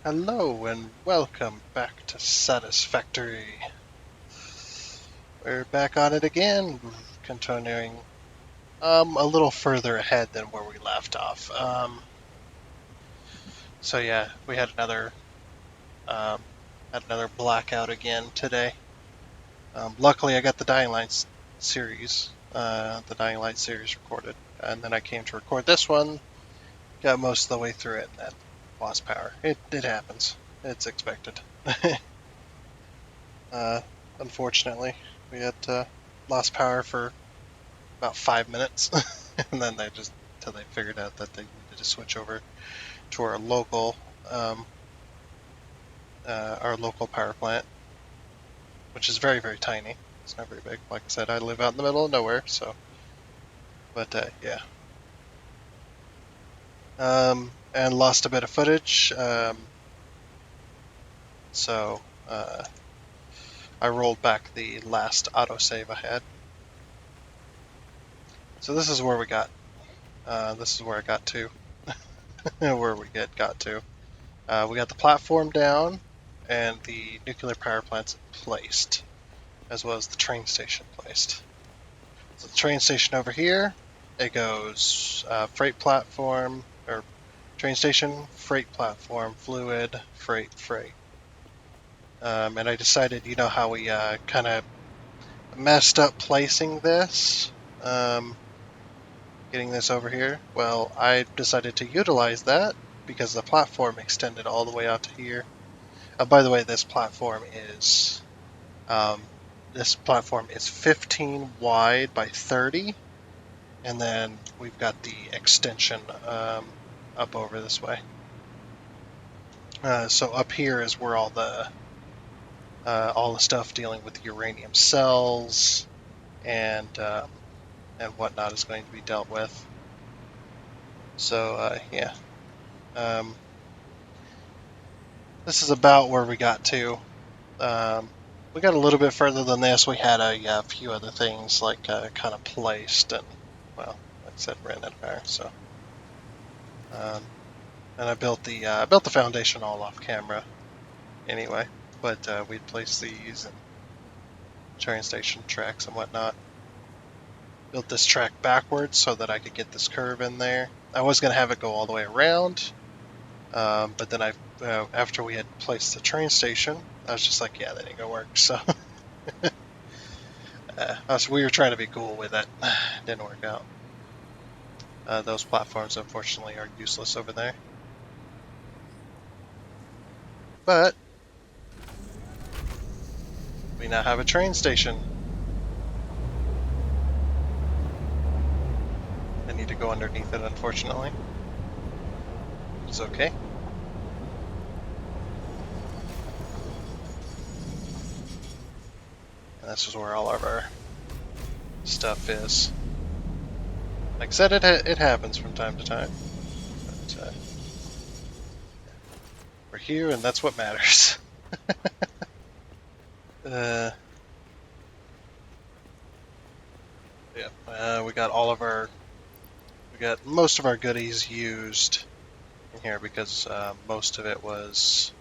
Hello and welcome back to Satisfactory. We're back on it again, continuing a little further ahead than where we left off. So yeah, we um, had another blackout again today. Luckily, I got the the Dying Light series recorded, and then I came to record this one. Got most of the way through it, and then lost power. It happens. It's expected. Uh, Unfortunately, we had lost power for about 5 minutes, and then they just until they figured out that they needed to switch over to um, our local power plant, which is very very tiny. It's not very big. Like I said, I live out in the middle of nowhere, so yeah. And lost a bit of footage. So I rolled back the last autosave I had. So this is where we got. This is where I got to. Where we got to. We got the platform down and the nuclear power plants placed, as well as the train station placed. So the train station over here, it goes freight platform, or train station, freight platform, fluid, freight, freight. And I decided, you know how we kind of messed up placing this, um, getting this over here? Well, I decided to utilize that because the platform extended all the way out to here. By the way, um, this platform is 15 wide by 30, and then we've got the extension up over this way. So up here is where all the stuff dealing with uranium cells and whatnot is going to be dealt with. So yeah, um, this is about where we got to. We got a little bit further than this. We had a few other things like kind of placed, and well, like I said, ran out of power. So, um, and I built the foundation all off camera anyway. But we'd place these and train station tracks and whatnot. Built this track backwards so that I could get this curve in there. I was gonna have it go all the way around, but then after we had placed the train station, I was just like, yeah, that ain't gonna work. So. We were trying to be cool with it. Didn't work out. Those platforms, unfortunately, are useless over there. But we now have a train station. I need to go underneath it, unfortunately. It's okay. And this is where all of our stuff is. Like I said, it happens from time to time. But we're here, and that's what matters. uh, yeah, we got most of our goodies used in here because most of it was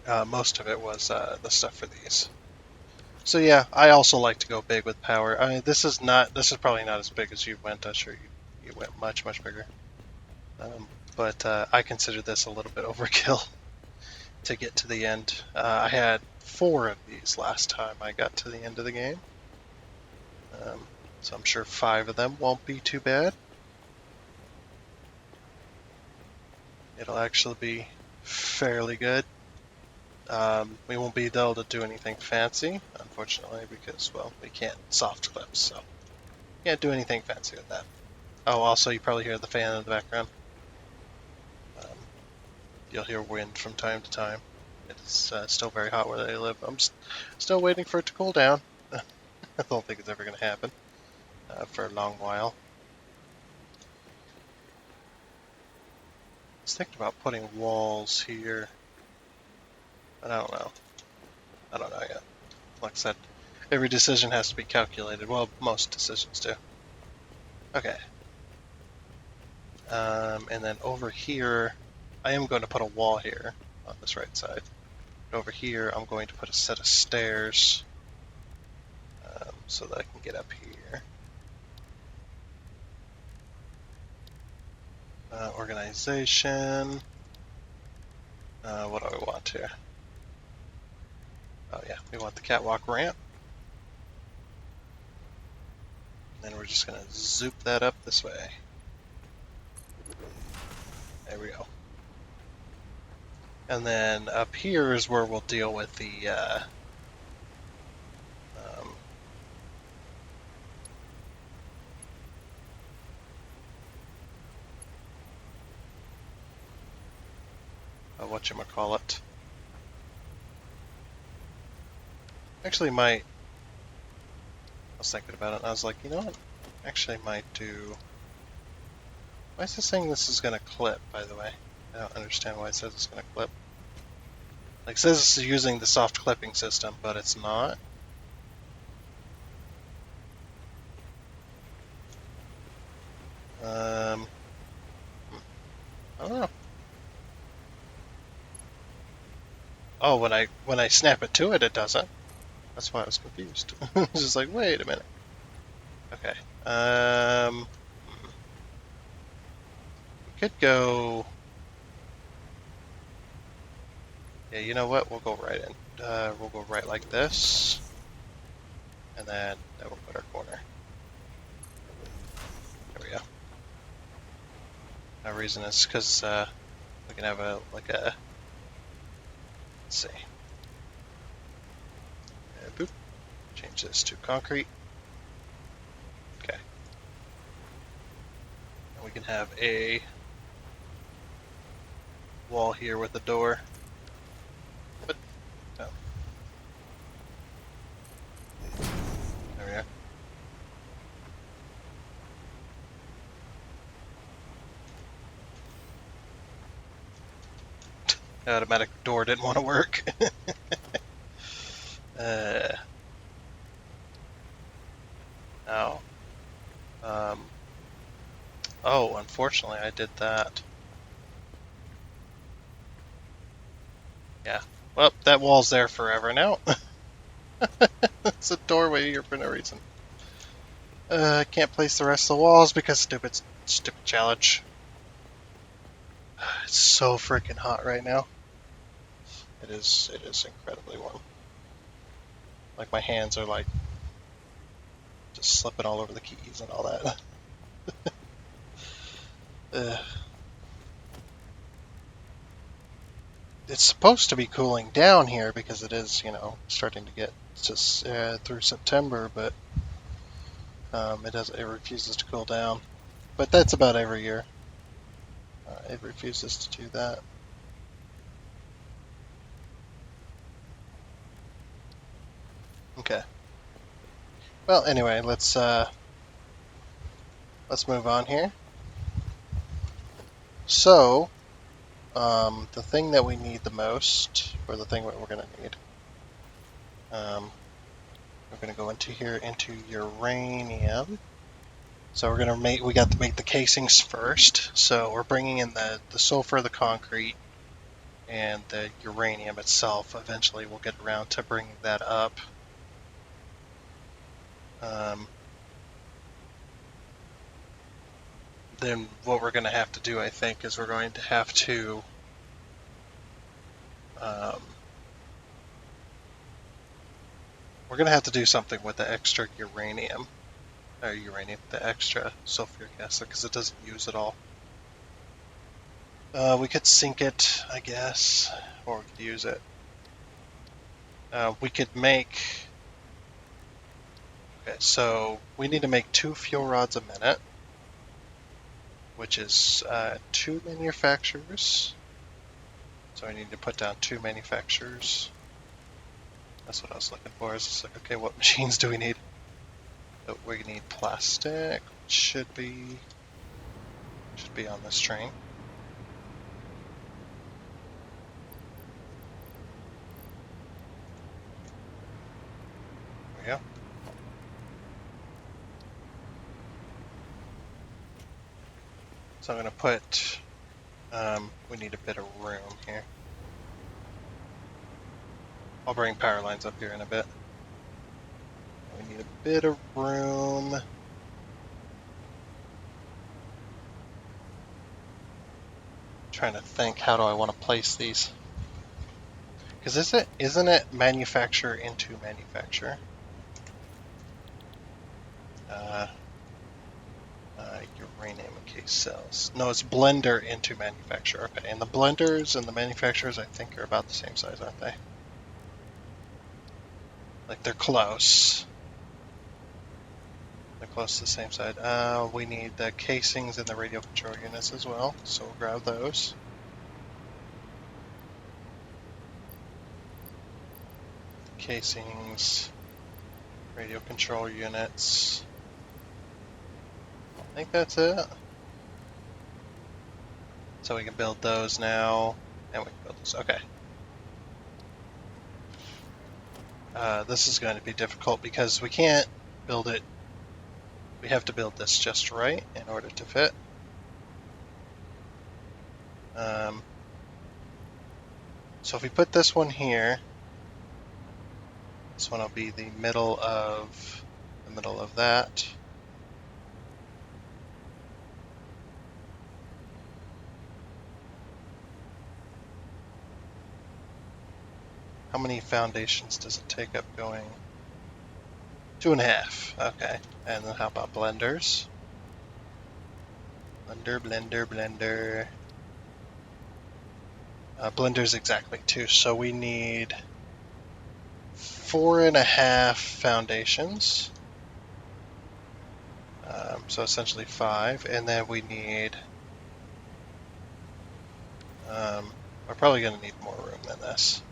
the stuff for these. So yeah, I also like to go big with power. I mean, this is probably not as big as you went. I'm sure you went much much bigger. But I consider this a little bit overkill to get to the end. I had 4 of these last time I got to the end of the game, so I'm sure 5 of them won't be too bad. It'll actually be fairly good. We won't be able to do anything fancy, unfortunately, because, well, we can't soft clip, so can't do anything fancy with that. Oh, also, you probably hear the fan in the background. Um, you'll hear wind from time to time. It's still very hot where they live. I'm still waiting for it to cool down. I don't think it's ever going to happen for a long while. I was thinking about putting walls here, but I don't know. I don't know yet. Like I said, every decision has to be calculated. Well, most decisions do. Okay. And then over here, I am going to put a wall here on this right side. But over here, I'm going to put a set of stairs so that I can get up here. Organization. What do I want here? Oh yeah, we want the catwalk ramp. And then we're just going to zoop that up this way. There we go. And then up here is where we'll deal with the whatchamacallit. Actually might, I was thinking about it and I was like, you know what? Actually might do, why is it saying this is going to clip, by the way? I don't understand why it says it's going to clip. Like, it says it's using the soft clipping system, but it's not. I don't know. Oh, when I snap it to it, it doesn't. That's why I was confused. I was just like, wait a minute. Okay. We could go. Yeah, you know what? We'll go right in. We'll go right like this, and then that will put our corner. There we go. No reason is because we can have a let's see. Boop. Change this to concrete. Okay. And we can have a wall here with a door. But no. There we are. The automatic door didn't want to work. No. Oh, unfortunately, I did that. Yeah. Well, that wall's there forever now. It's a doorway here for no reason. I can't place the rest of the walls because stupid challenge. It's so freaking hot right now. It is incredibly warm. Like my hands are like just slipping all over the keys and all that. It's supposed to be cooling down here because it is, starting to get just through September, but it refuses to cool down. But that's about every year. It refuses to do that. Okay. Well, anyway, let's move on here. So, the thing that we need the most, or the thing that we're going to need, we're going to go into here into uranium. So we're going to we got to make the casings first. So we're bringing in the sulfur, the concrete, and the uranium itself. Eventually we'll get around to bringing that up. Then what we're going to have to do, I think, is we're going to have to do something with the extra uranium, the extra sulfuric acid, because it doesn't use it all. We could sink it, I guess, or we could use it. We could make. Okay, so we need to make 2 fuel rods a minute, which is 2 manufacturers. So I need to put down 2 manufacturers. That's what I was looking for. It's just like, okay, what machines do we need? So we need plastic, which should be on this train. There we go. So I'm going to put, we need a bit of room here. I'll bring power lines up here in a bit. We need a bit of room. Trying to think, how do I want to place these? Because isn't it manufacture into manufacture? Your rename in case cells. No, it's blender into manufacture. Okay, and the blenders and the manufacturers I think are about the same size, aren't they? Like they're close. They're close to the same side. We need the casings and the radio control units as well, so we'll grab those. Casings, radio control units. I think that's it. So we can build those now, and we can build this. Okay. This is going to be difficult because we can't build it. We have to build this just right in order to fit. So if we put this one here, this one will be the middle of that. How many foundations does it take up going? 2.5. Okay. And then how about blenders? Blender. Blenders exactly 2. So we need 4.5 foundations. So essentially 5. And then we need... we're probably going to need more room than this.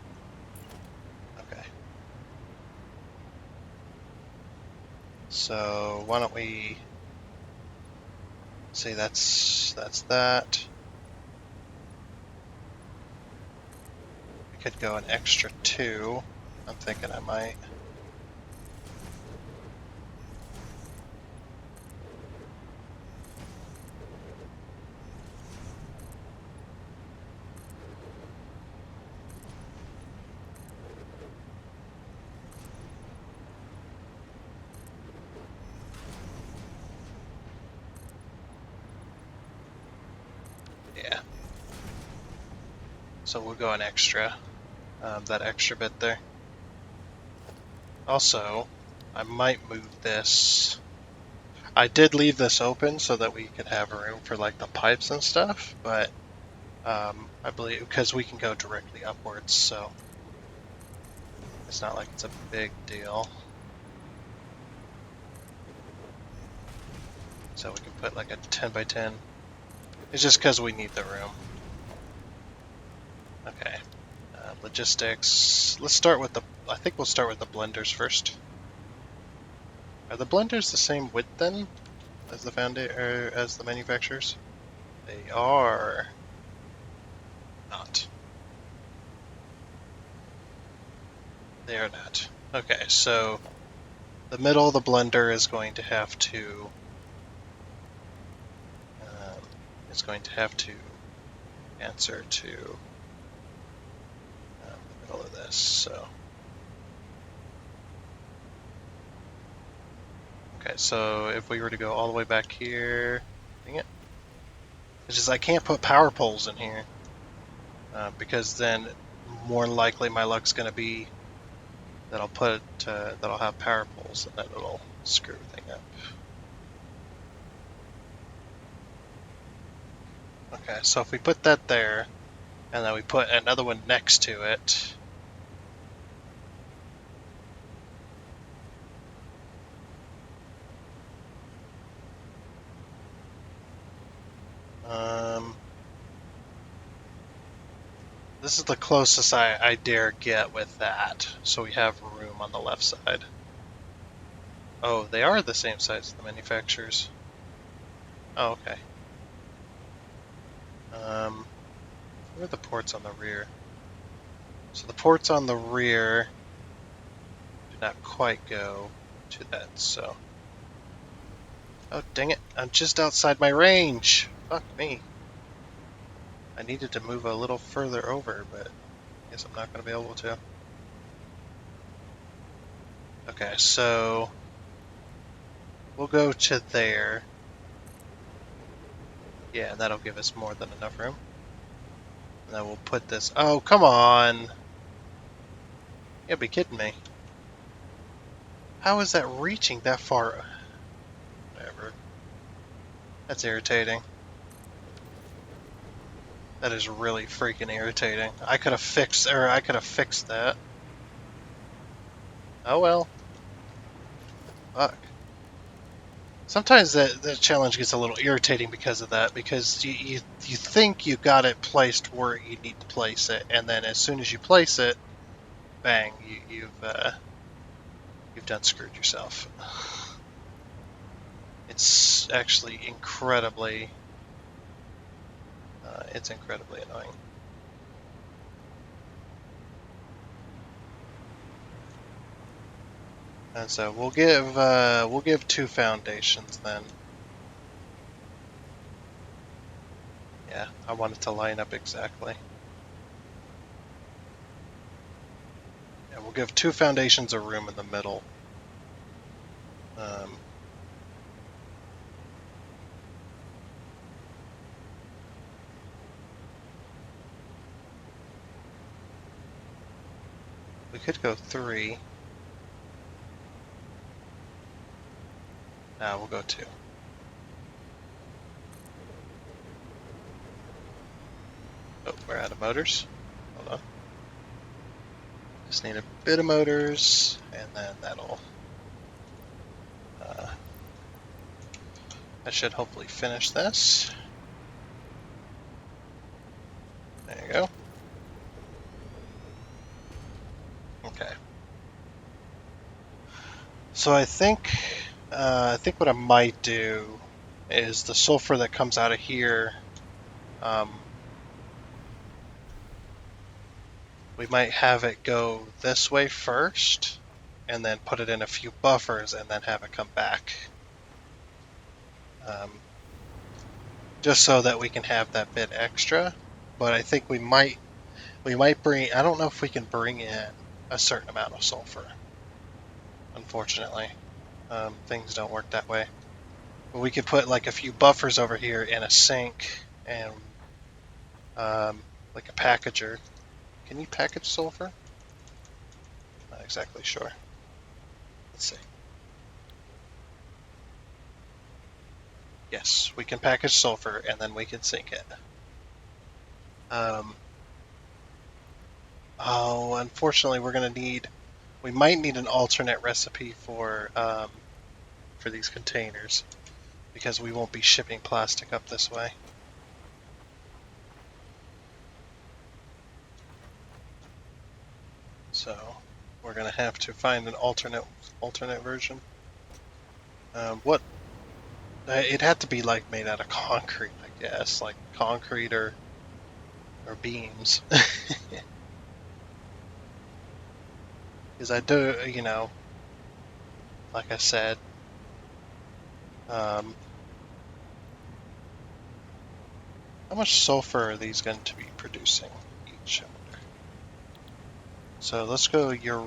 Okay. So why don't we say that's that. We could go an extra 2. I'm thinking I might. Yeah. So we'll go an extra, that extra bit there. Also, I might move this. I did leave this open so that we could have room for like the pipes and stuff, but I believe because we can go directly upwards, so it's not like it's a big deal. So we can put like a 10 by 10. It's just because we need the room. Okay. Logistics. Let's start with the. I think we'll start with the blenders first. Are the blenders the same width then as the manufacturers? They are not. They are not. Okay, so the middle of the blender is going to have to answer to the middle of this. So okay, so if we were to go all the way back here, dang it, it's just I can't put power poles in here because then more likely my luck's going to be that I'll have power poles and then it'll screw everything up. Okay, so if we put that there, and then we put another one next to it, this is the closest I dare get with that, so we have room on the left side. Oh, they are the same size as the manufacturers. Oh, okay. Where are the ports on the rear? So the ports on the rear do not quite go to that, so... Oh, dang it. I'm just outside my range. Fuck me. I needed to move a little further over, but I guess I'm not going to be able to. Okay, so we'll go to there. Yeah, that'll give us more than enough room. And then we'll put this... Oh, come on! You gotta be kidding me. How is that reaching that far? Whatever. That's irritating. That is really freaking irritating. I could have fixed that. Oh well. Fuck. Sometimes the challenge gets a little irritating because of that, because you think you got it placed where you need to place it, and then as soon as you place it, bang, you've done screwed yourself. It's actually incredibly annoying. And so we'll give 2 foundations then. Yeah, I want it to line up exactly. Yeah, we'll give 2 foundations a room in the middle. We could go 3. No, we'll go 2. Oh, we're out of motors. Hold on. Just need a bit of motors, and then that'll... that should hopefully finish this. There you go. Okay. So I think what I might do is the sulfur that comes out of here. We might have it go this way first, and then put it in a few buffers, and then have it come back. Just so that we can have that bit extra. But I think we might bring. I don't know if we can bring in a certain amount of sulfur. Unfortunately, things don't work that way. But we could put like a few buffers over here in a sink and like a packager. Can you package sulfur? Not exactly sure. Let's see. Yes, we can package sulfur and then we can sink it. Oh, unfortunately, we might need an alternate recipe for these containers, because we won't be shipping plastic up this way. So we're gonna have to find an alternate version. It had to be like made out of concrete, I guess, like concrete or beams. Because I do, like I said, how much sulfur are these going to be producing each? So let's go the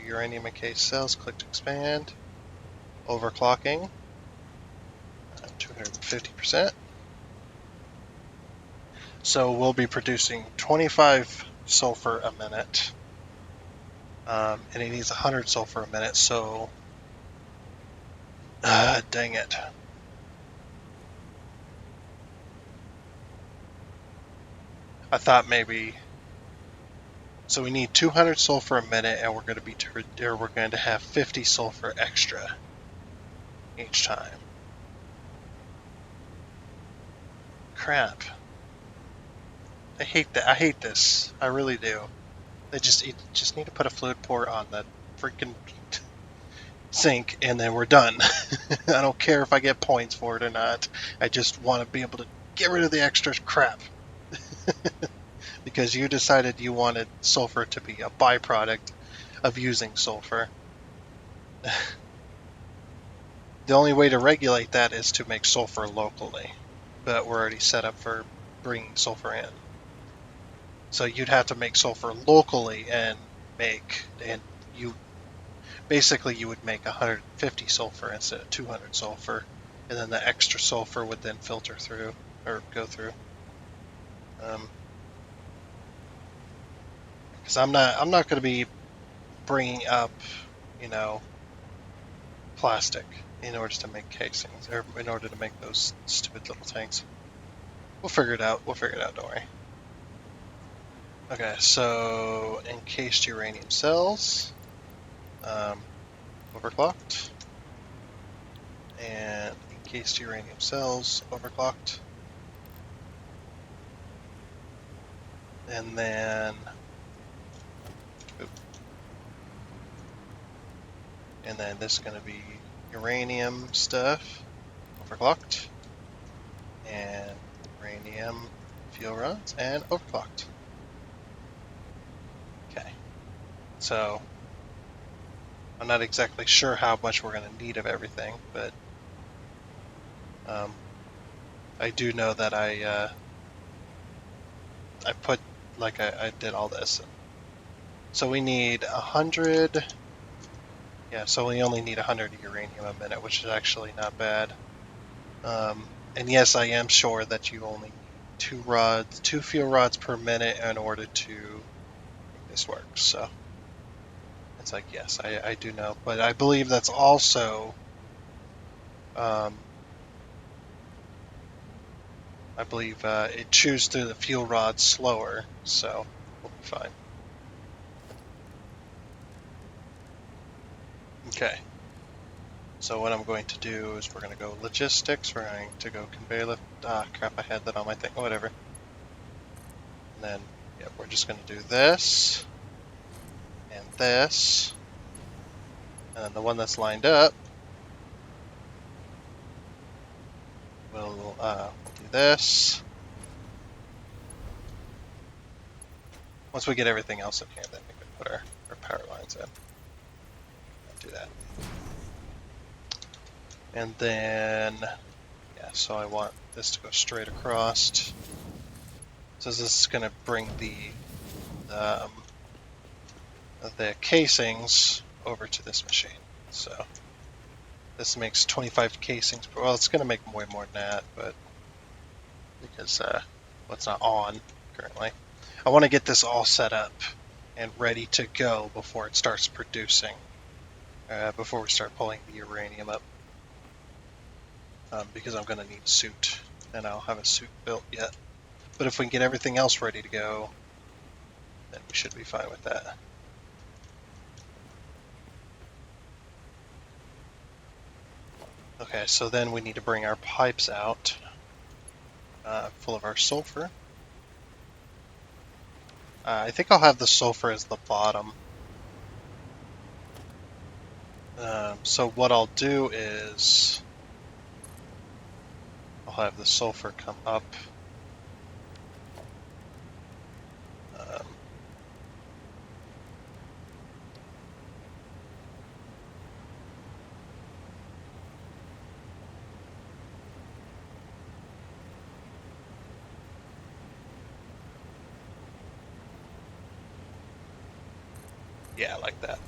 uranium encased cells. Click to expand. Overclocking. 250%. So we'll be producing 25 sulfur a minute. And it needs 100 sulfur a minute, so... dang it. I thought maybe... So we need 200 sulfur a minute, and we're going to have 50 sulfur extra each time. Crap. I hate that. I hate this. I really do. You just need to put a fluid port on the freaking sink, and then we're done. I don't care if I get points for it or not. I just want to be able to get rid of the extra crap. Because you decided you wanted sulfur to be a byproduct of using sulfur. the only way to regulate that is to make sulfur locally, but we're already set up for bringing sulfur in. So you'd have to make sulfur locally and you basically you would make 150 sulfur instead of 200 sulfur, and then the extra sulfur would then filter through or go through. Because I'm not going to be bringing up, you know, plastic in order to make casings or in order to make those stupid little tanks. We'll figure it out. We'll figure it out. Don't worry. Okay, so encased uranium cells, overclocked, and encased uranium cells, overclocked, and then, this is going to be uranium stuff, overclocked, and uranium fuel rods, and overclocked. Okay, so I'm not exactly sure how much we're going to need of everything, but I do know that I put, like, I did all this. So we need 100, yeah, so we only need 100 uranium a minute, which is actually not bad. And yes, I am sure that you only need two fuel rods per minute in order to make this work. So it's like, yes, I do know, but I believe that's also, I believe it chews through the fuel rod slower, so we'll be fine. Okay. So what I'm going to do is we're going to go logistics, we're going to go conveyor lift, crap, I had that on my thing, whatever. And then, yeah, we're just going to do this, and this, and then the one that's lined up, we'll do this. Once we get everything else in here, then we can put our power lines in. Do that. And then, yeah, so I want this to go straight across. So this is going to bring the casings over to this machine. So this makes 25 casings. Well, it's going to make way more than that, but because it's not on currently. I want to get this all set up and ready to go before it starts producing, before we start pulling the uranium up. Because I'm going to need a suit, and I don't have a suit built yet. But if we can get everything else ready to go, then we should be fine with that. Okay, so then we need to bring our pipes out, full of our sulfur. I think I'll have the sulfur as the bottom. So what I'll do is I'll have the sulfur come up. Yeah, like that.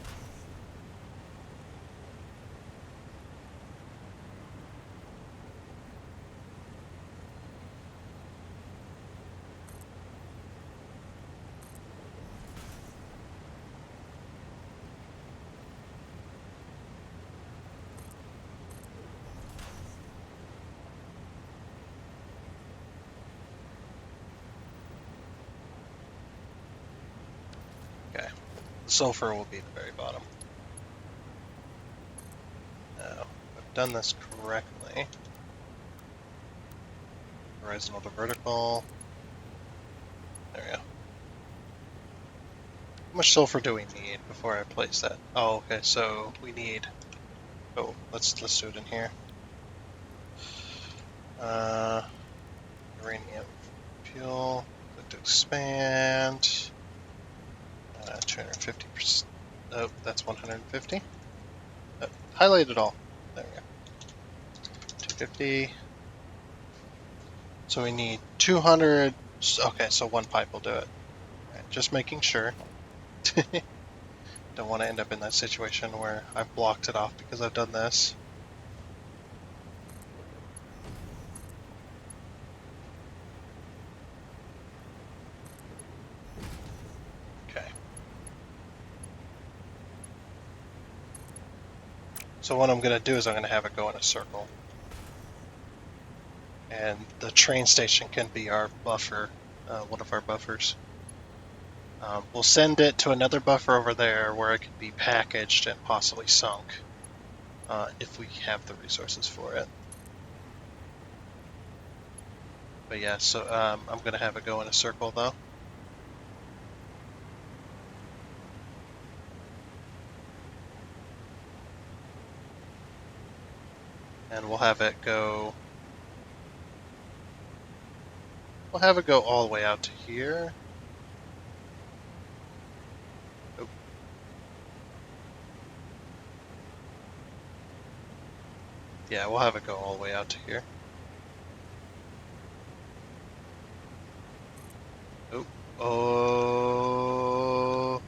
Okay, the sulfur will be at the very bottom. Now, I've done this correctly. Horizontal to vertical. There we go. How much sulfur do we need before I place that? Oh, okay, so we need... Oh, let's do it in here. Uranium fuel, click to expand. 250%. Oh, that's 150. Highlight it all. There we go. 50. So we need 200. Okay, so one pipe will do it. All right, just making sure. Don't want to end up in that situation where I've blocked it off because I've done this. Okay. So what I'm going to do is I'm going to have it go in a circle. And the train station can be our buffer, one of our buffers. We'll send it to another buffer over there where it can be packaged and possibly sunk if we have the resources for it. But yeah, so I'm going to have it go in a circle though. And we'll have it go all the way out to here. Oh. Yeah, we'll have it go all the way out to here. Oh,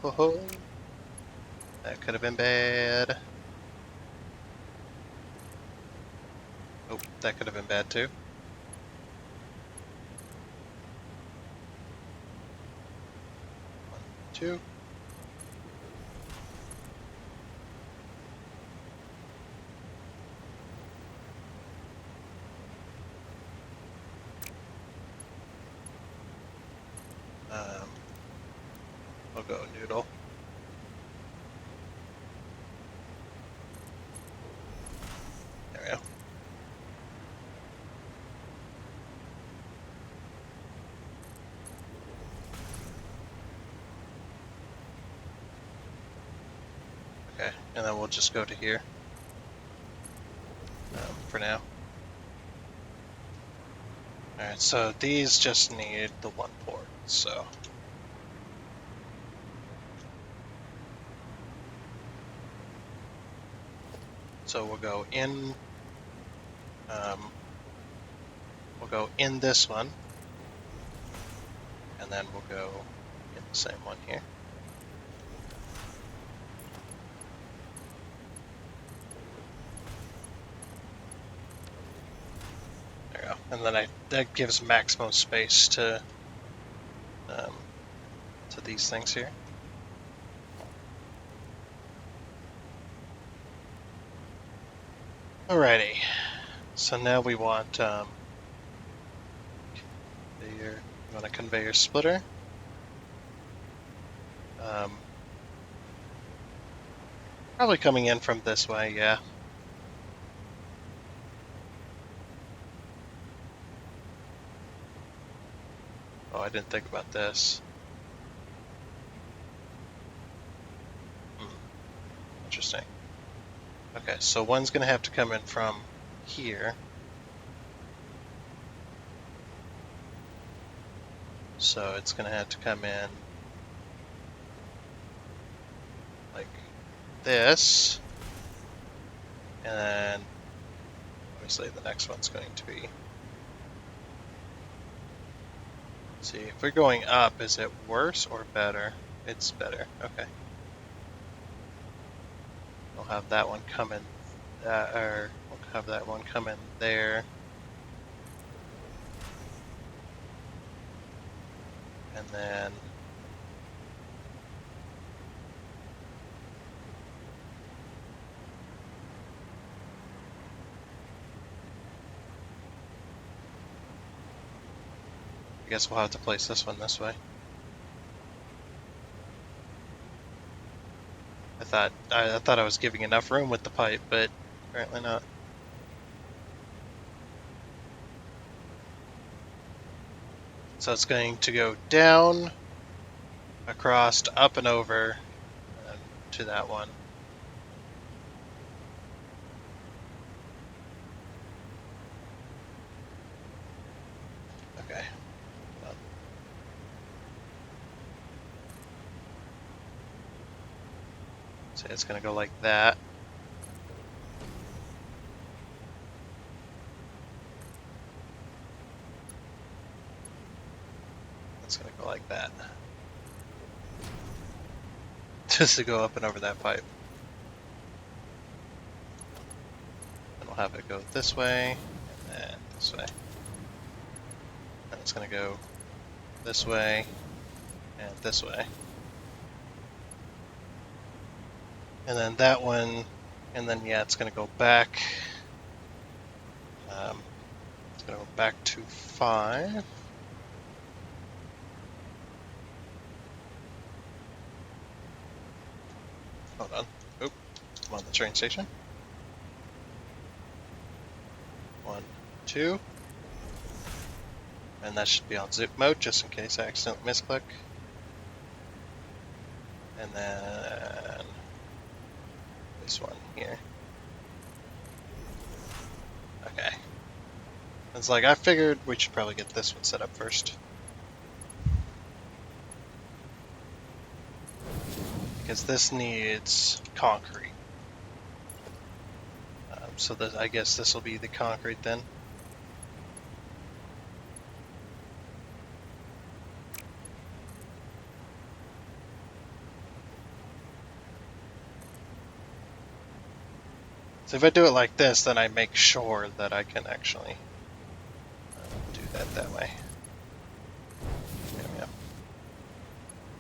oh, that could have been bad. Oh, that could have been bad too. One, two. We'll go noodle. There we go. Okay, and then we'll just go to here for now. Alright, so these just need the one port, so. So we'll go in this one, and then we'll go in the same one here. There we go. And then that gives maximum space to these things here. Alrighty. So now we want a conveyor splitter. Probably coming in from this way, yeah. Oh, I didn't think about this. Interesting. Okay, so one's going to have to come in from here. So it's going to have to come in like this. And then obviously the next one's going to be... Let's see, if we're going up, is it worse or better? It's better, okay. We'll have that one come in, or we'll have that one come in there. And then I guess we'll have to place this one this way. I thought I was giving enough room with the pipe, but apparently not. So it's going to go down, across, up and over to that one. Okay. So it's going to go like that. It's going to go like that. Just to go up and over that pipe. And we'll have it go this way, and then this way. And it's going to go this way, and this way. And then that one, and then yeah, it's going to go back. It's going to go back to 5. Hold on. Oop. I'm on the train station. 1, 2. And that should be on zip mode, just in case I accidentally misclick. And then this one here. Okay. It's like I figured we should probably get this one set up first. Because this needs concrete. So that, I guess this will be the concrete then. So if I do it like this, then I make sure that I can actually do that way. There we go.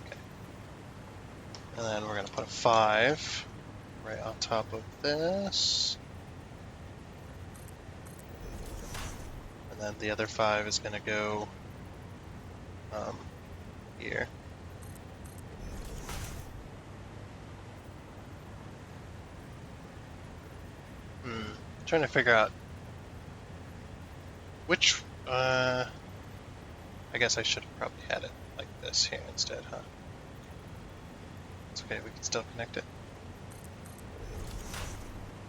Okay. And then we're going to put a 5 right on top of this. And then the other 5 is going to go here. Trying to figure out which, I guess I should have probably had it like this here instead, huh? It's okay, we can still connect it.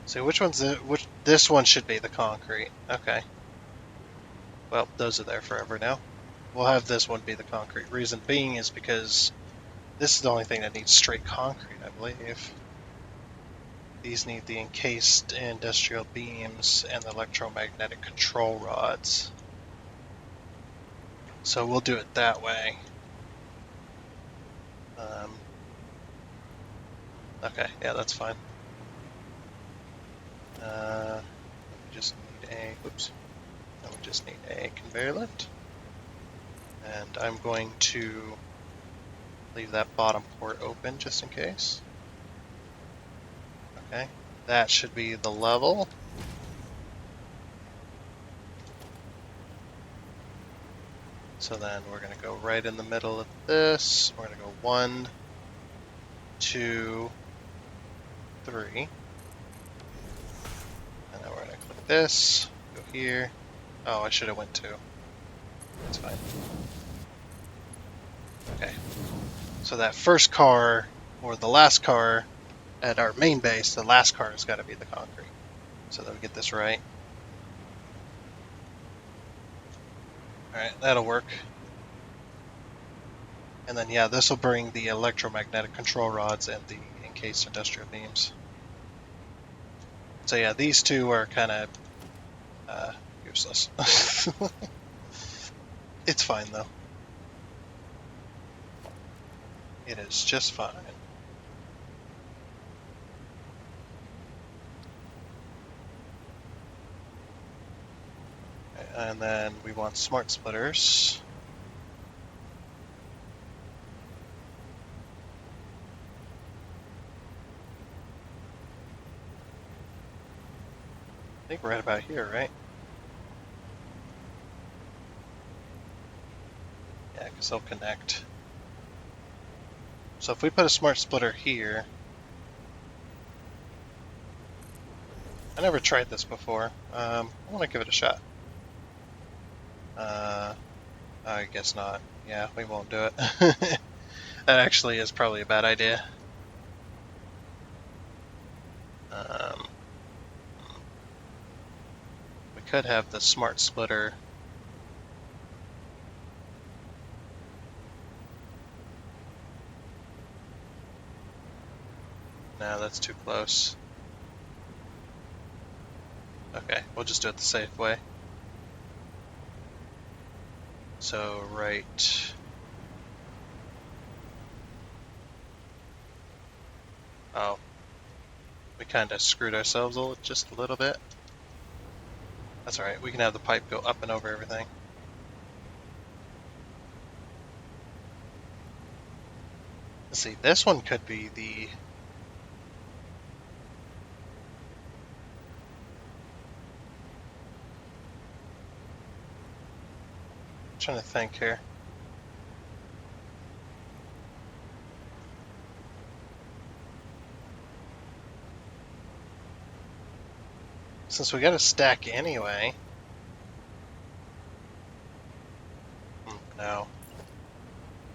So which one's this one should be the concrete. Okay. Well, those are there forever now. We'll have this one be the concrete. Reason being is because this is the only thing that needs straight concrete, I believe. These need the encased industrial beams and the electromagnetic control rods. So we'll do it that way. Okay, yeah, that's fine. We just need we just need a conveyor lift. And I'm going to leave that bottom port open just in case. Okay, that should be the level. So then we're going to go right in the middle of this. We're going to go 1, 2, 3. And then we're going to click this, go here. Oh, I should have went 2. That's fine. Okay. So that first car, or the last car, at our main base, the last car has got to be the concrete. So that we get this right. Alright, that'll work. And then, yeah, this will bring the electromagnetic control rods and the encased industrial beams. So yeah, these two are kind of useless. It's fine, though. It is just fine. And then we want smart splitters. I think right about here, right? Yeah, because they'll connect. So if we put a smart splitter here... I never tried this before. I want to give it a shot. I guess not. Yeah, we won't do it. That actually is probably a bad idea. We could have the smart splitter. No, that's too close. Okay, we'll just do it the safe way. So right kind of screwed ourselves just a little bit. That's alright, we can have the pipe go up and over everything. Let's see, this one could be the... I'm trying to think here. Since we got a stack anyway... No.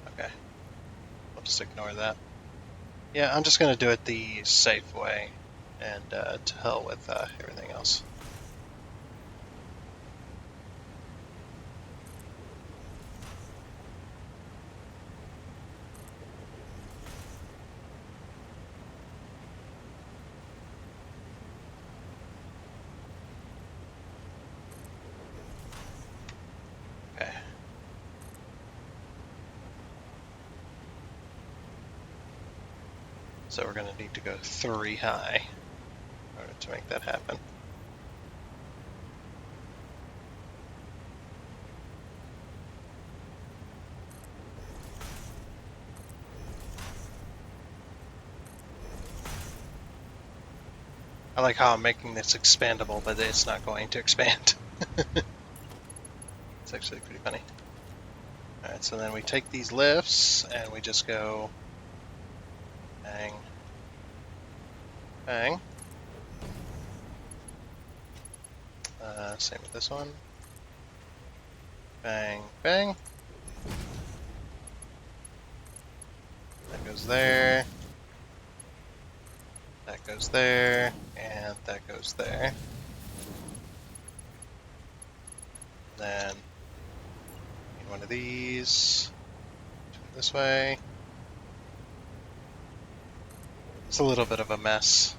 Okay. I'll just ignore that. Yeah, I'm just going to do it the safe way, and to hell with everything else. Okay. So we're going to need to go 3 high in order to make that happen. I like how I'm making this expandable, but it's not going to expand. It's actually pretty funny. Alright, so then we take these lifts and we just go bang, bang. Same with this one. Bang, bang. That goes there. That goes there. And that goes there. Then need one of these. Turn this way. It's a little bit of a mess.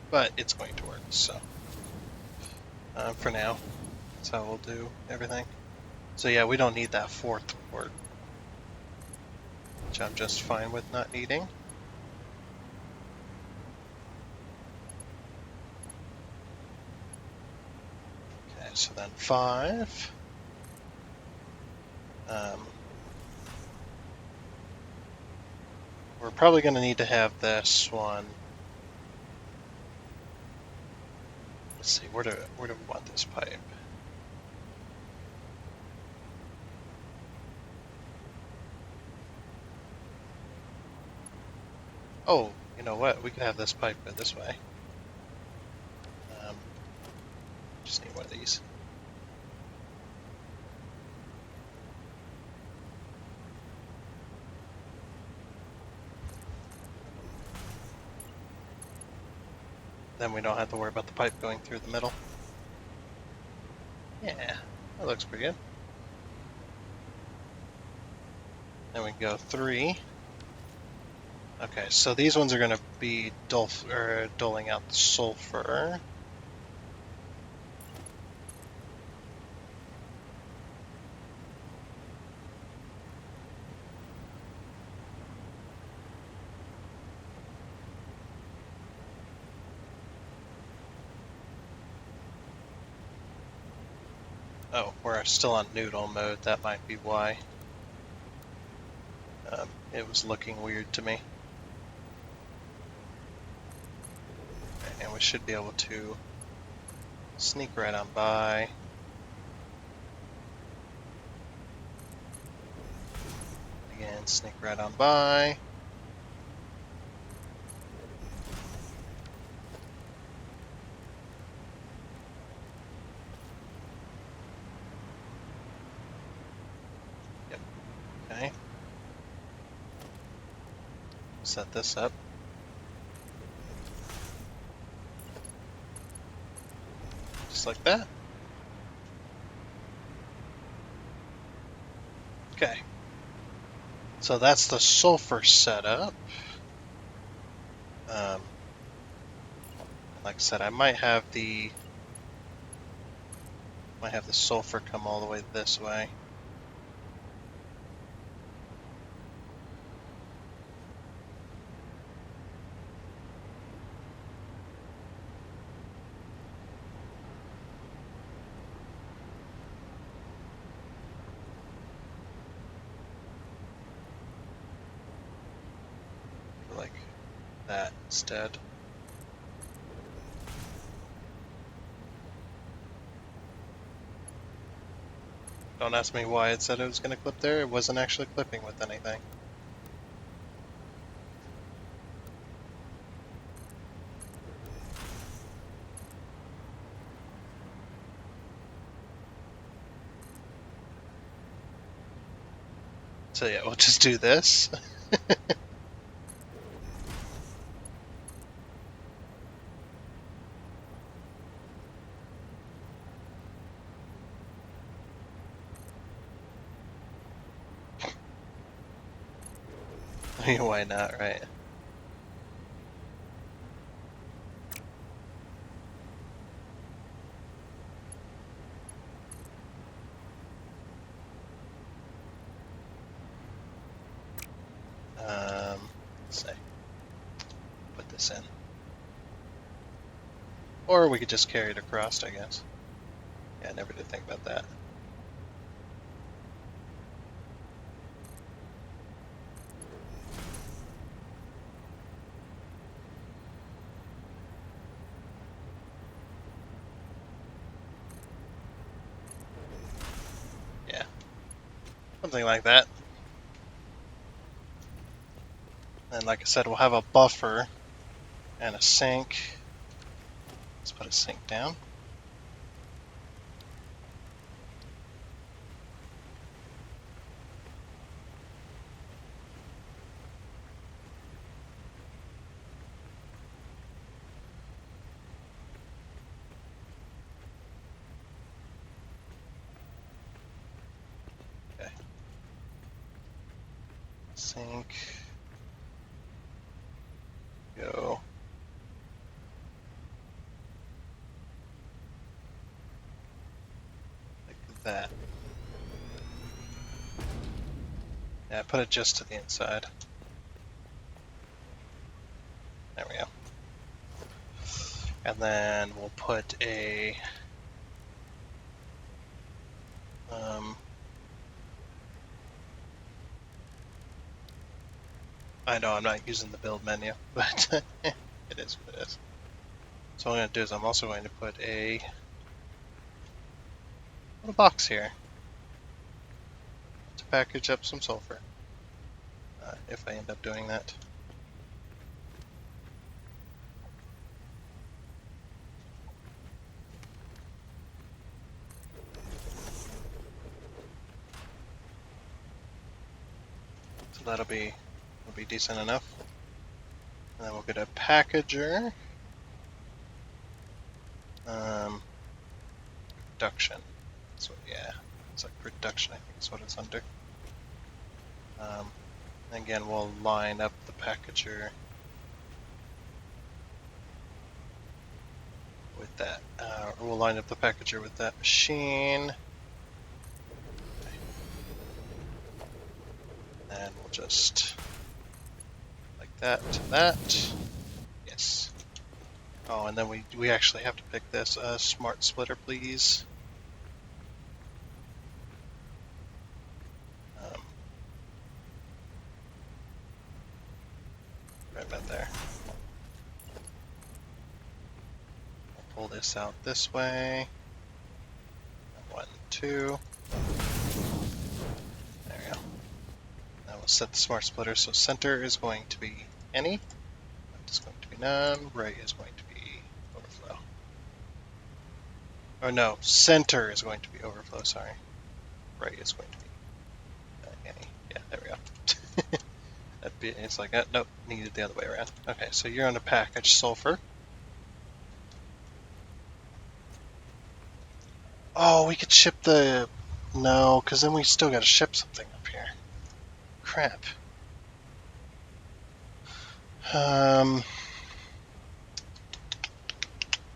But it's going to work, so for now, that's how we'll do everything. So yeah, we don't need that 4th port, which I'm just fine with not needing. Okay, so then 5. We're probably going to need to have this one. Let's see, where do we want this pipe? Oh, you know what? We could have this pipe go this way. Just need one of these. Then we don't have to worry about the pipe going through the middle. Yeah, that looks pretty good. Then we can go 3. Okay, so these ones are going to be doling out the sulfur. Oh, we're still on noodle mode, that might be why. It was looking weird to me. Okay, and we should be able to sneak right on by. Again, sneak right on by. Yep, okay. Set this up. Just like that. Okay. So that's the sulfur setup. Like I said, I might have the sulfur come all the way this way. that instead. Don't ask me why it said it was going to clip there. It wasn't actually clipping with anything. So yeah, we'll just do this. I mean, why not, right? Let's see. Put this in. Or we could just carry it across, I guess. Yeah, I never did think about that. Yeah, something like that. And like I said, we'll have a buffer and a sink. Let's put a sink down. Okay. Sink. Go. Like that. Yeah, put it just to the inside. There we go. And then we'll put a I know I'm not using the build menu, but it is what it is. So what I'm going to do is I'm also going to put a little box here to package up some sulfur, if I end up doing that. So that'll be decent enough. And then we'll get a packager. Production. So yeah, it's like production, I think is what it's under. Again, we'll line up the packager with that. We'll line up the packager with that machine. And we'll just like that to that. Yes. Oh, and then we actually have to pick this smart splitter, please. Right about there. I'll pull this out this way. 1, 2. There we go. Now we'll set the smart splitter so center is going to be any, left is going to be none, right is going to be overflow. Or no, center is going to be overflow, sorry. Right is going to be any. Yeah, there we go. It's like, nope, needed the other way around. Okay, so you're on a package sulfur. Oh, we could ship the... No, because then we still got to ship something up here. Crap. I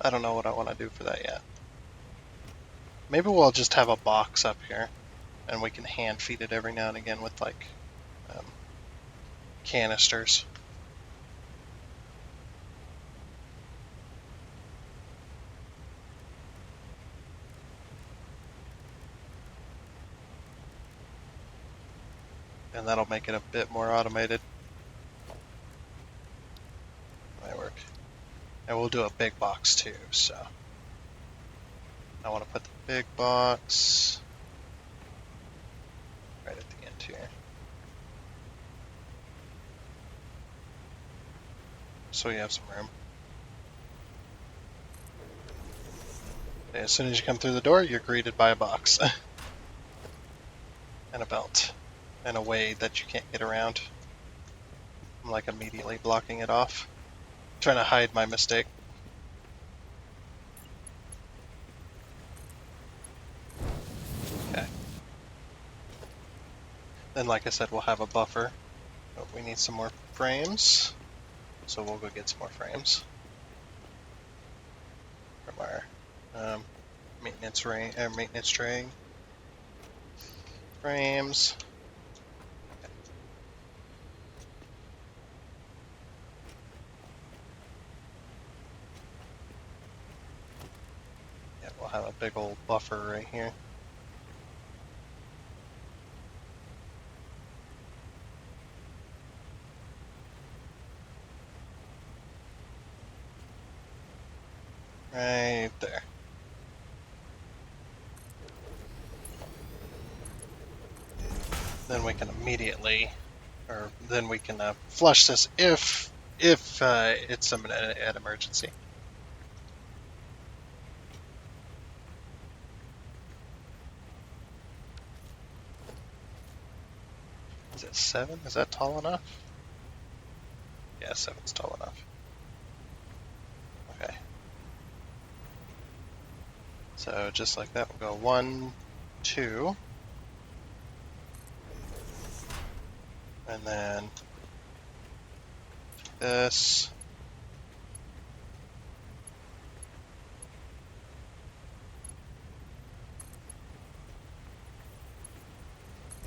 don't know what I want to do for that yet. Maybe we'll just have a box up here, and we can hand feed it every now and again with like canisters. And that'll make it a bit more automated. And we'll do a big box too, so I want to put the big box right at the end here. So we have some room. As soon as you come through the door, you're greeted by a box. And a belt. In a way that you can't get around. I'm like immediately blocking it off. Trying to hide my mistake. Okay. Then like I said, we'll have a buffer. But we need some more frames. So we'll go get some more frames. From our maintenance tray. Frames. Yeah, we'll have a big old buffer right here. Right there. Then we can immediately, or then we can flush this if it's an emergency. Is it 7? Is that tall enough? Yeah, 7's tall enough. Okay. So just like that, we'll go 1, 2. And then this.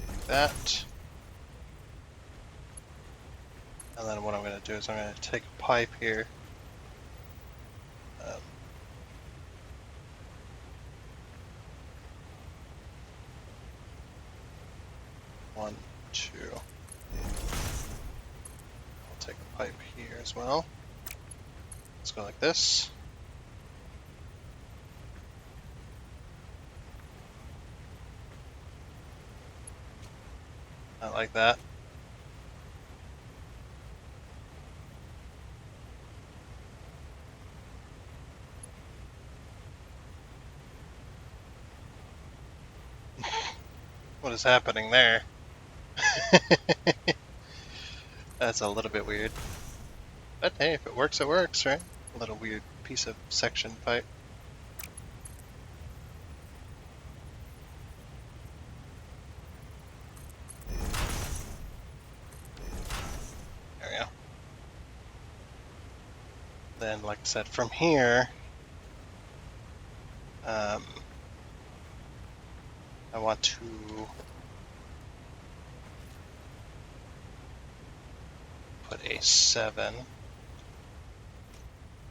Like that. And then what I'm going to do is I'm going to take a pipe here. 1, 2. I'll take a pipe here as well. Let's go like this. Not like that. What is happening there? That's a little bit weird. But hey, if it works, it works, right? A little weird piece of section pipe. There we go. Then, like I said, from here, I want to put a 7.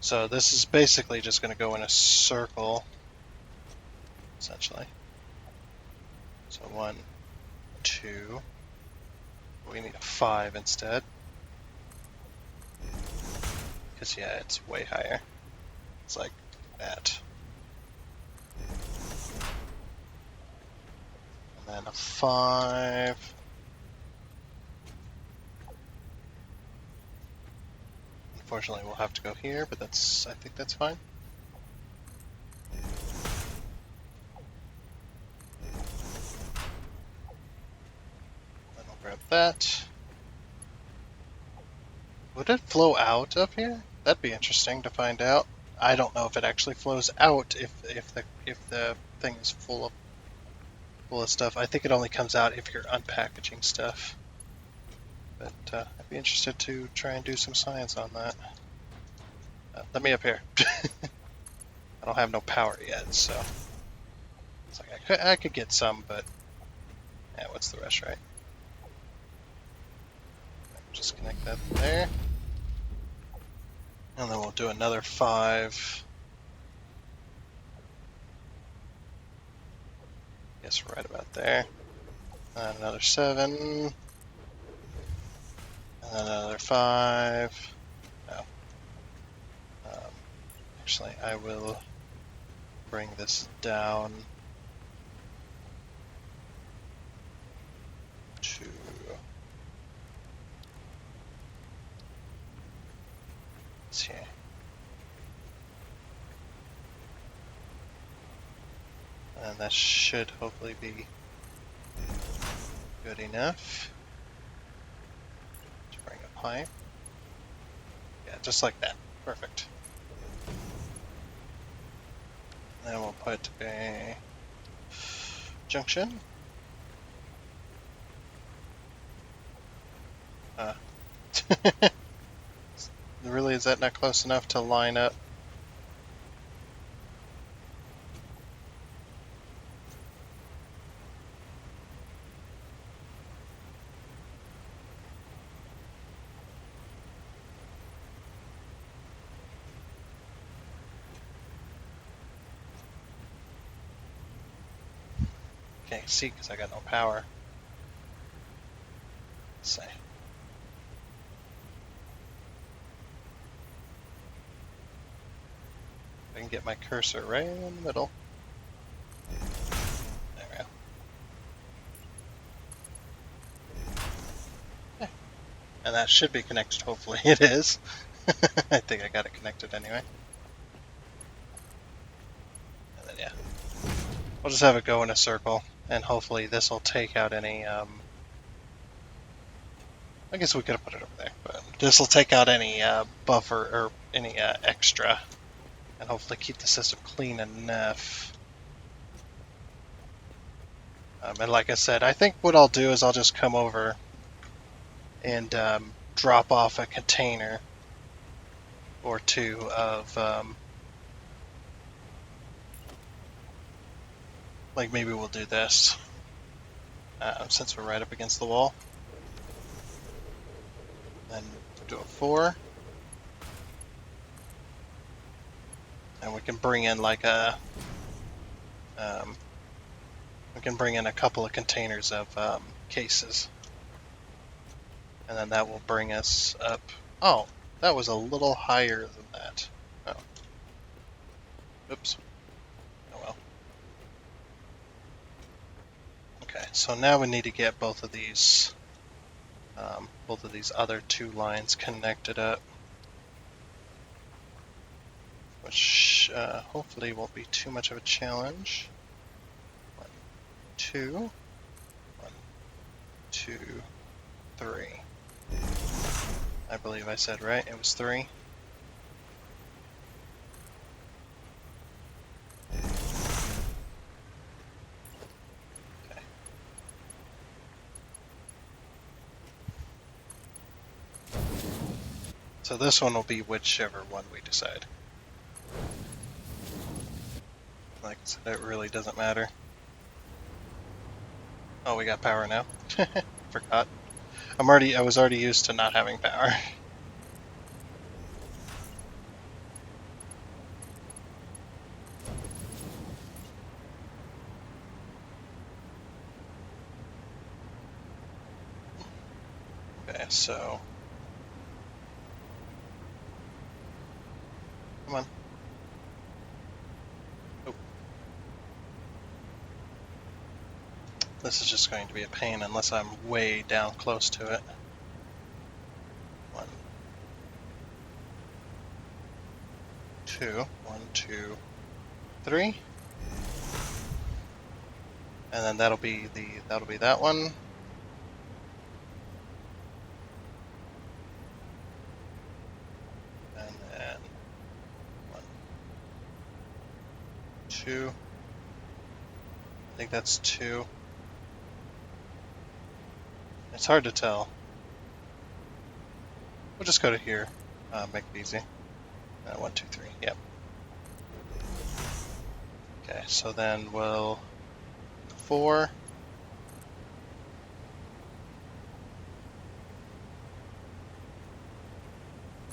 So this is basically just going to go in a circle, essentially. So 1, 2. We need a 5 instead. Because, yeah, it's way higher. It's like that. And then a 5. Unfortunately, we'll have to go here, but I think that's fine. Then I'll grab that. Would it flow out of here? That'd be interesting to find out. I don't know if it actually flows out if the thing is full of stuff. I think it only comes out if you're unpackaging stuff. But I'd be interested to try and do some science on that. Let me up here. I don't have no power yet, so it's like I could get some, but yeah, what's the rush, right? Just connect that there. And then we'll do another 5. Guess right about there. And another 7. And then another 5. No. Actually, I will bring this down to here. And that should hopefully be good enough to bring a pipe. Yeah, just like that. Perfect. Then we'll put a junction. Really, is that not close enough to line up? Can't see because I got no power. Let's see. I can get my cursor right in the middle. There we go. Yeah. And that should be connected, hopefully it is. I think I got it connected anyway. And then yeah. We'll just have it go in a circle, and hopefully this will take out any, I guess we could have put it over there, but this will take out any buffer or any extra, and hopefully keep the system clean enough. And like I said, I think what I'll do is I'll just come over and drop off a container or two of, like maybe we'll do this, since we're right up against the wall. Then do a 4. And we can bring in like a, we can bring in a couple of containers of cases. And then that will bring us up. Oh, that was a little higher than that. Oh. Oops. Oh well. Okay, so now we need to get both of these other 2 lines connected up, which hopefully won't be too much of a challenge. 1, 2, 1, 2, 3. I believe I said right. It was 3. Okay. So this one will be whichever one we decide. Like I said, it really doesn't matter. Oh, we got power now. Forgot. I was already used to not having power. Okay, so come on. Oh. This is just going to be a pain unless I'm way down close to it. 1, 2, 1, 2, 3. And then that'll be that one. And then 1, 2. I think that's 2. It's hard to tell. We'll just go to here. Make it easy. 1, 2, 3. Yep. Okay, so then we'll 4.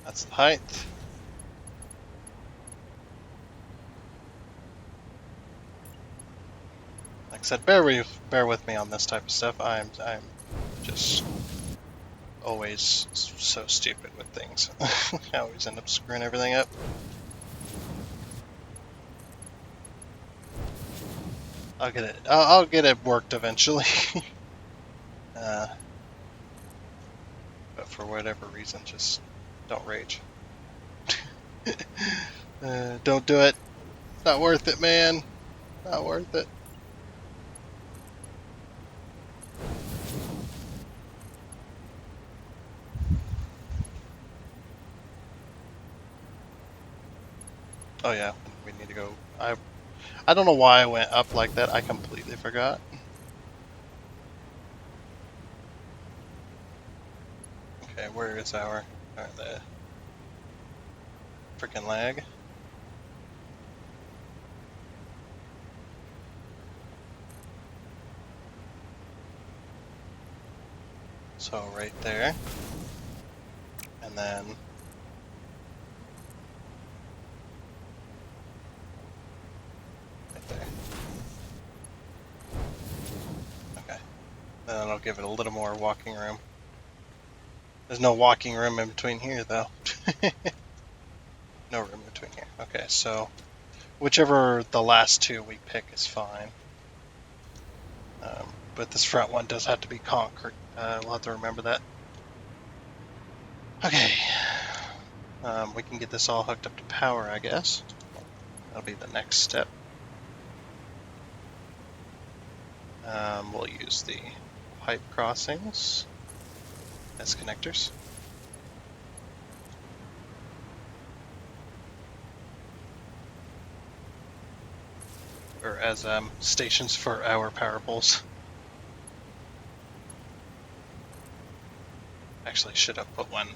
That's the height. Like I said, bear with me on this type of stuff. I'm just always so stupid with things. I always end up screwing everything up. I'll get it. I'll get it worked eventually. uh, but for whatever reason, just don't rage. Don't do it. It's not worth it, man. Not worth it. Oh yeah, we need to go. I don't know why I went up like that. I completely forgot. Okay, where is the freaking lag? So right there, and then right there. Okay, then I'll give it a little more walking room. There's no walking room in between here, though. No room between here. Okay, so whichever the last two we pick is fine. But this front one does have to be concrete. We'll have to remember that. Okay. We can get this all hooked up to power, I guess. That'll be the next step. We'll use the pipe crossings as connectors. Or as stations for our power poles. Actually, should have put one.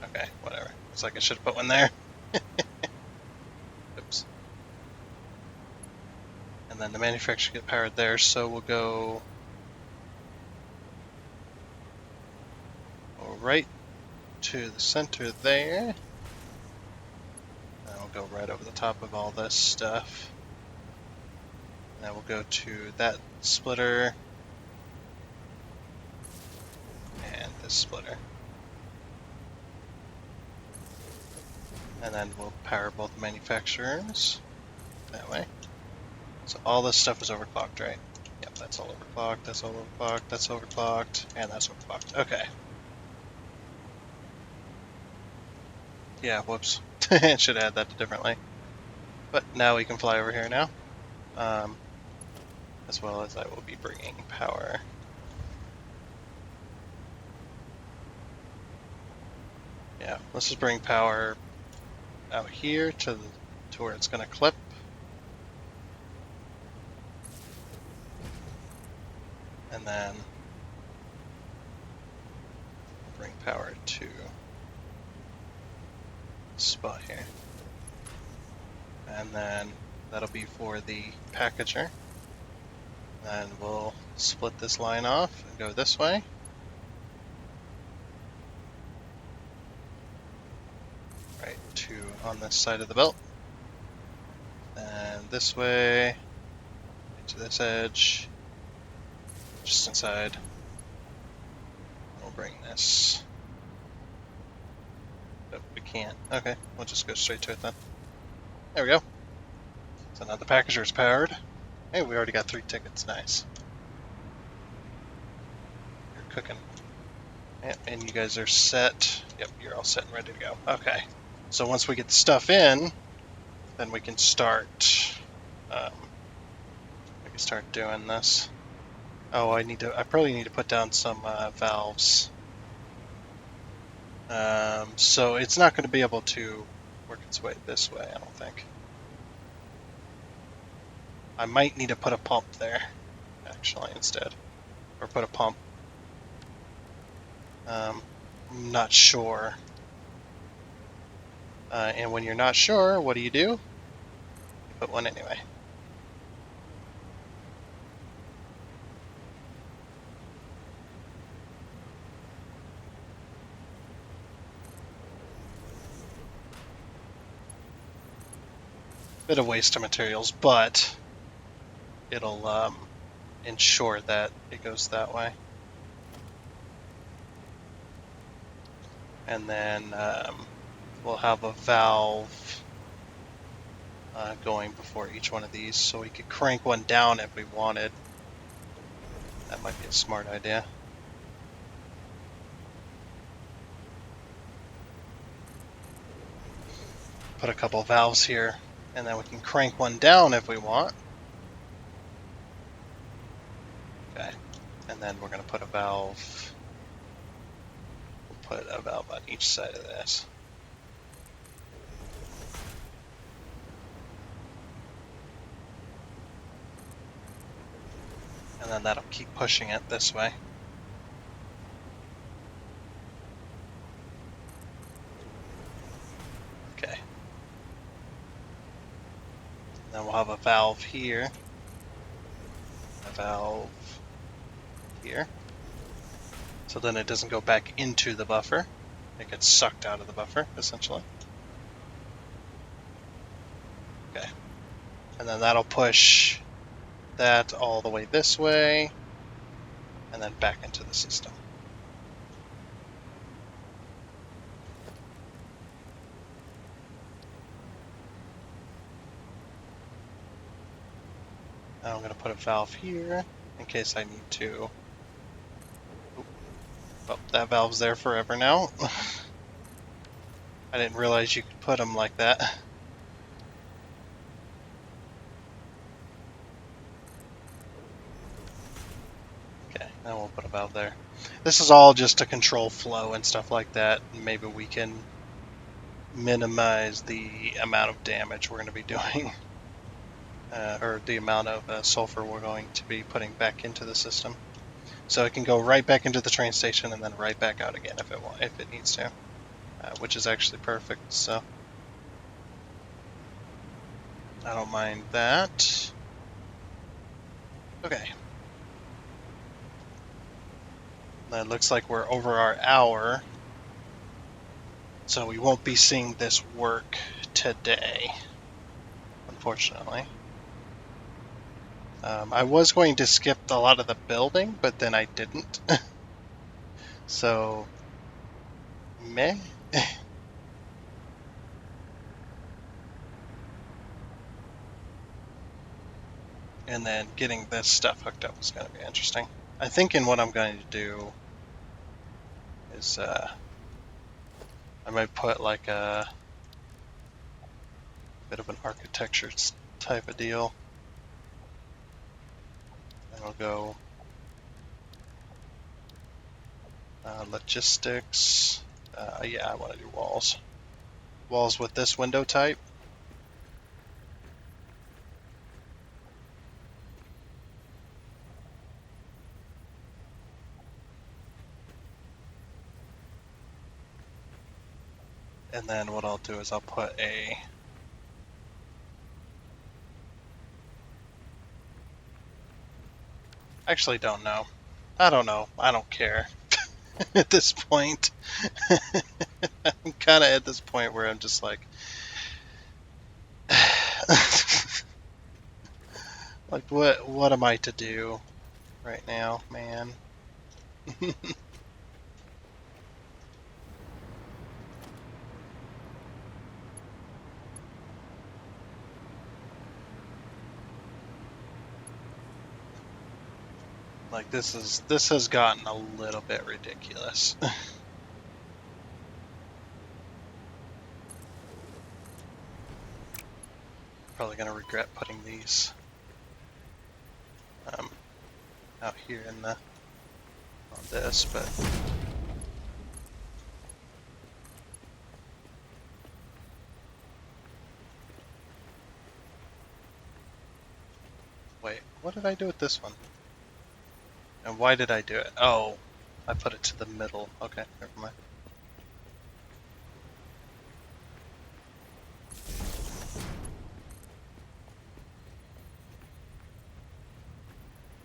Okay, whatever. It's like I should have put one there. Oops. And then the manufacturer get powered there, so we'll go right to the center there. And we'll go right over the top of all this stuff. And then we'll go to that splitter and this splitter. And then we'll power both manufacturers that way. So all this stuff is overclocked, right? Yep, that's all overclocked, that's all overclocked, that's overclocked, and that's overclocked. Okay. Yeah, whoops. Should add that differently. But now we can fly over here now. As well as I will be bringing power. Yeah, let's just bring power out here to where it's going to clip. And then bring power to this spot here. And then that'll be for the packager. And we'll split this line off and go this way. Right to on this side of the belt. And this way to this edge. Just inside. We'll bring this. But we can't. Okay, we'll just go straight to it then. There we go. So now the packager is powered. Hey, we already got 3 tickets. Nice. You're cooking. Yep, and you guys are set. Yep, you're all set and ready to go. Okay. So once we get the stuff in, then we can start. We can start doing this. Oh, I probably need to put down some valves. So it's not going to be able to work its way this way, I don't think. I might need to put a pump there, actually, instead. Or put a pump. I'm not sure. And when you're not sure, what do? You put one anyway. Bit of waste of materials, but it'll ensure that it goes that way. And then we'll have a valve going before each one of these, so we could crank one down if we wanted. That might be a smart idea. Put a couple valves here, and then we can crank one down if we want. Okay, and then we're going to put a valve. We'll put a valve on each side of this. And then that'll keep pushing it this way. Okay. Then we'll have a valve here. A valve here. So then it doesn't go back into the buffer. It gets sucked out of the buffer, essentially. Okay. And then that'll push that all the way this way, and then back into the system. Now I'm going to put a valve here in case I need to. Oh, that valve's there forever now. I didn't realize you could put them like that. Okay, now we'll put a valve there. This is all just to control flow and stuff like that. Maybe we can minimize the amount of damage we're going to be doing. Or the amount of sulfur we're going to be putting back into the system. So it can go right back into the train station and then right back out again if it needs to. Which is actually perfect, so I don't mind that. Okay. That looks like we're over our hour, so we won't be seeing this work today, unfortunately. I was going to skip a lot of the building, but then I didn't. So, meh. And then getting this stuff hooked up is going to be interesting. I'm thinking what I'm going to do is I might put like a bit of an architecture type of deal. And I'll go logistics. Yeah, I want to do walls. Walls with this window type. And then what I'll do is I'll put a actually don't know. I don't know. I don't care at this point. I'm kind of at this point where I'm just like like what am I to do right now, man? Like this has gotten a little bit ridiculous. Probably gonna regret putting these out here in the on this, but wait, what did I do with this one? And why did I do it? Oh, I put it to the middle. Okay, never mind.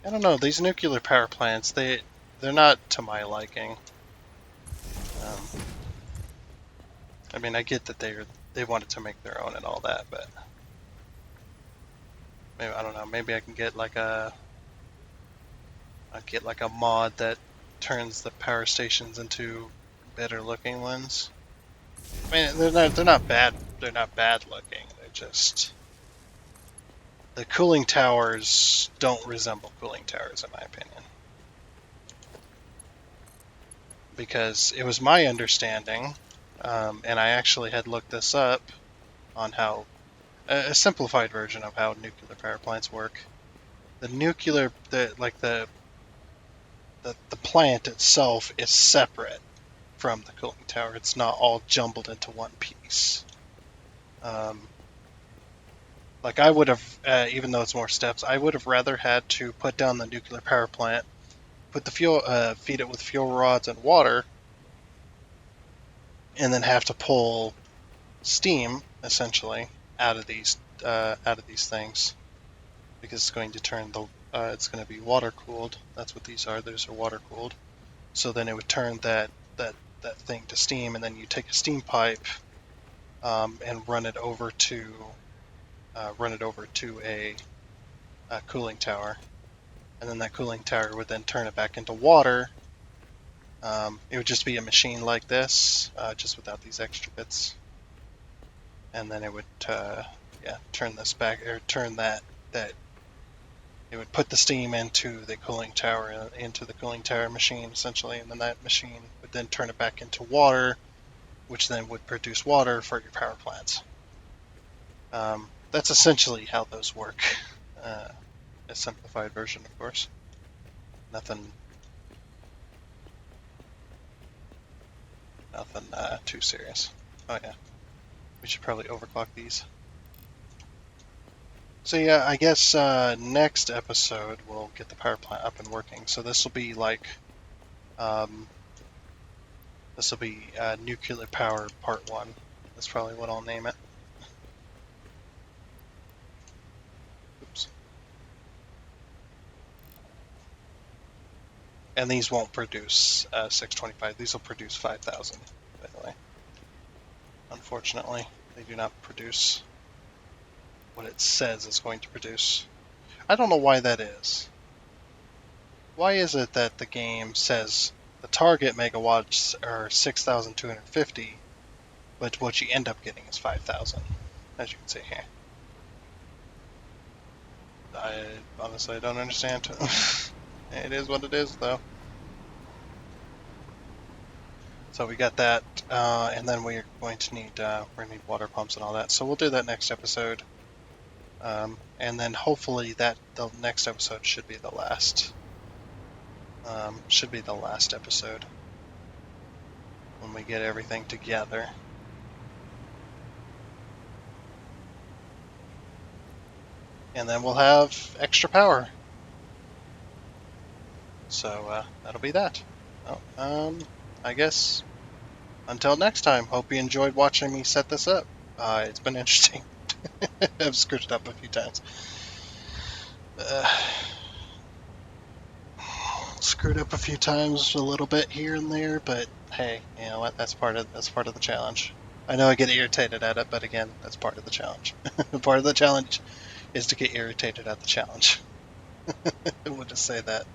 I don't know, these nuclear power plants, they're not to my liking. I mean, I get that they wanted to make their own and all that, but maybe I don't know. Maybe I can get like a mod that turns the power stations into better looking ones. I mean, they're not bad. They're not bad looking. They're just the cooling towers don't resemble cooling towers, in my opinion. Because it was my understanding, and I actually had looked this up on how a simplified version of how nuclear power plants work. The nuclear, the plant itself is separate from the cooling tower. It's not all jumbled into one piece. Like I would have, even though it's more steps, I would have rather had to put down the nuclear power plant, put the fuel, feed it with fuel rods and water, and then have to pull steam essentially out of these things because it's going to turn it's going to be water cooled. That's what these are. Those are water cooled. So then it would turn that thing to steam, and then you take a steam pipe and run it over to a cooling tower, and then that cooling tower would then turn it back into water. It would just be a machine like this, just without these extra bits, and then it would turn this back or turn that it would put the steam into the cooling tower machine essentially, and then that machine would then turn it back into water, which then would produce water for your power plants. That's essentially how those work. A simplified version, of course. Nothing too serious. Oh yeah, we should probably overclock these. So yeah, I guess next episode we'll get the power plant up and working. So this will be like, nuclear power part 1. That's probably what I'll name it. Oops. And these won't produce 625. These will produce 5,000, by the way. Unfortunately, they do not produce what it says it's going to produce. I don't know why that is. Why is it that the game says the target megawatts are 6,250, but what you end up getting is 5,000, as you can see here? I honestly don't understand. It is what it is, though. So we got that, and then we're going to need water pumps and all that. So we'll do that next episode, and then hopefully the next episode should be the last. Should be the last episode when we get everything together. And then we'll have extra power. So that'll be that. Well, I guess until next time, hope you enjoyed watching me set this up. It's been interesting. I've screwed it up a few times. Screwed up a few times, a little bit here and there, but hey, you know what? That's part of the challenge. I know I get irritated at it, but again, that's part of the challenge. Part of the challenge is to get irritated at the challenge. We'll just say that.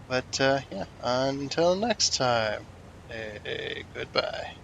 But yeah, until next time, goodbye.